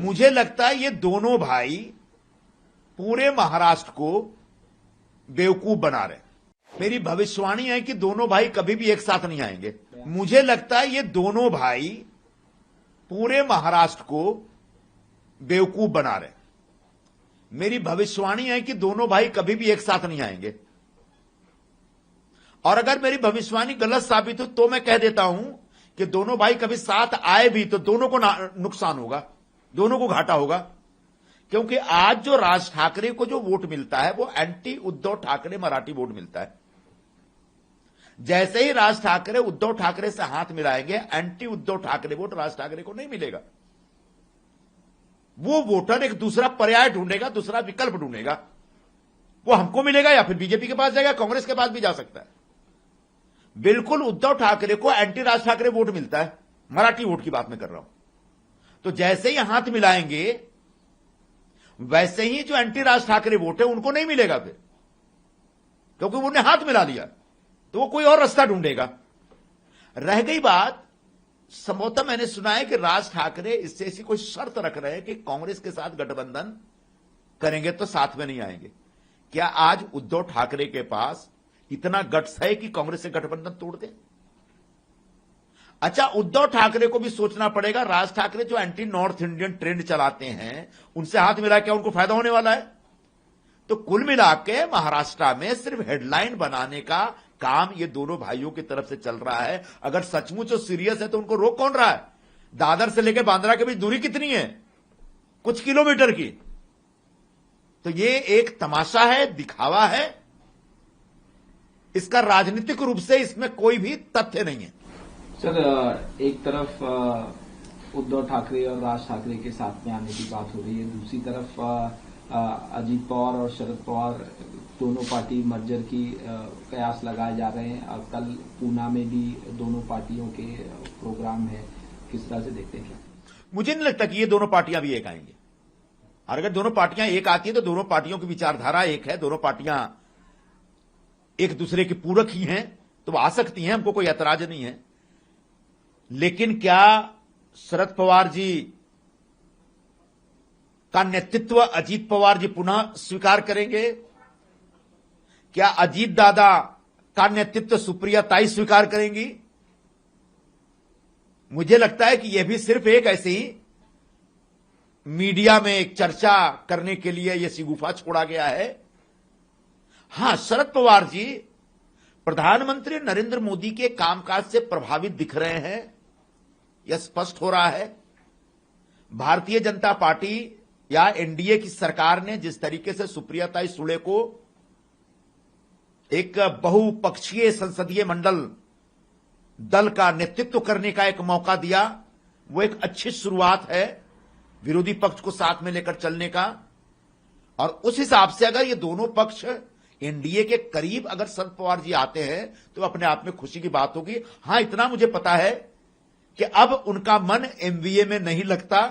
मुझे लगता है ये दोनों भाई पूरे महाराष्ट्र को बेवकूफ बना रहे। मेरी भविष्यवाणी है कि दोनों भाई कभी भी एक साथ नहीं आएंगे। मुझे लगता है ये दोनों भाई पूरे महाराष्ट्र को बेवकूफ बना रहे। मेरी भविष्यवाणी है कि दोनों भाई कभी भी एक साथ नहीं आएंगे। और अगर मेरी भविष्यवाणी गलत साबित हो तो मैं कह देता हूं कि दोनों भाई कभी साथ आए भी तो दोनों को नुकसान होगा, दोनों को घाटा होगा। क्योंकि आज जो राज ठाकरे को जो वोट मिलता है वो एंटी उद्धव ठाकरे मराठी वोट मिलता है। जैसे ही राज ठाकरे उद्धव ठाकरे से हाथ मिलाएंगे, एंटी उद्धव ठाकरे वोट राज ठाकरे को नहीं मिलेगा। वो वोटर एक दूसरा पर्याय ढूंढेगा, दूसरा विकल्प ढूंढेगा। वो हमको मिलेगा या फिर बीजेपी के पास जाएगा, कांग्रेस के पास भी जा सकता है। बिल्कुल उद्धव ठाकरे को एंटी राज ठाकरे वोट मिलता है, मराठी वोट की बात मैं कर रहा हूं। तो जैसे ही हाथ मिलाएंगे वैसे ही जो एंटी राज ठाकरे वोट है उनको नहीं मिलेगा फिर, क्योंकि उन्होंने हाथ मिला लिया। तो वो कोई और रास्ता ढूंढेगा। रह गई बात, संभवतः मैंने सुना है कि राज ठाकरे इससे ऐसी कोई शर्त रख रहे हैं कि कांग्रेस के साथ गठबंधन करेंगे तो साथ में नहीं आएंगे। क्या आज उद्धव ठाकरे के पास इतना गट्स है कि कांग्रेस से गठबंधन तोड़ दे? अच्छा, उद्धव ठाकरे को भी सोचना पड़ेगा। राज ठाकरे जो एंटी नॉर्थ इंडियन ट्रेंड चलाते हैं उनसे हाथ मिला, क्या उनको फायदा होने वाला है? तो कुल मिला के महाराष्ट्र में सिर्फ हेडलाइन बनाने का काम ये दोनों भाइयों की तरफ से चल रहा है। अगर सचमुच सीरियस है तो उनको रोक कौन रहा है? दादर से लेकर बांद्रा के बीच दूरी कितनी है? कुछ किलोमीटर की। तो ये एक तमाशा है, दिखावा है। इसका राजनीतिक रूप से इसमें कोई भी तथ्य नहीं है। सर, एक तरफ उद्धव ठाकरे और राज ठाकरे के साथ में आने की बात हो रही है, दूसरी तरफ अजीत पवार और शरद पवार दोनों पार्टी मर्जर की कयास लगाए जा रहे हैं। कल पूना में भी दोनों पार्टियों के प्रोग्राम है। किस तरह से देखते हैं? क्या मुझे नहीं लगता कि ये दोनों पार्टियां भी एक आएंगी। और अगर दोनों पार्टियां एक आती है तो दोनों पार्टियों की विचारधारा एक है, दोनों पार्टियां एक दूसरे के पूरक ही हैं, तो आ सकती हैं, हमको कोई ऐतराज नहीं है। लेकिन क्या शरद पवार जी का नेतृत्व अजीत पवार जी पुनः स्वीकार करेंगे? क्या अजीत दादा का नेतृत्व सुप्रिया ताई स्वीकार करेंगी? मुझे लगता है कि यह भी सिर्फ एक ऐसे ही मीडिया में एक चर्चा करने के लिए यह शिगुफा छोड़ा गया है। हां, शरद पवार जी प्रधानमंत्री नरेंद्र मोदी के कामकाज से प्रभावित दिख रहे हैं, यह स्पष्ट हो रहा है। भारतीय जनता पार्टी या एनडीए की सरकार ने जिस तरीके से सुप्रिया ताई सुळे को एक बहुपक्षीय संसदीय मंडल दल का नेतृत्व करने का एक मौका दिया, वो एक अच्छी शुरुआत है विरोधी पक्ष को साथ में लेकर चलने का। और उस हिसाब से अगर ये दोनों पक्ष एनडीए के करीब अगर शरद पवार जी आते हैं तो अपने आप में खुशी की बात होगी। हां, इतना मुझे पता है कि अब उनका मन एमवीए में नहीं लगता।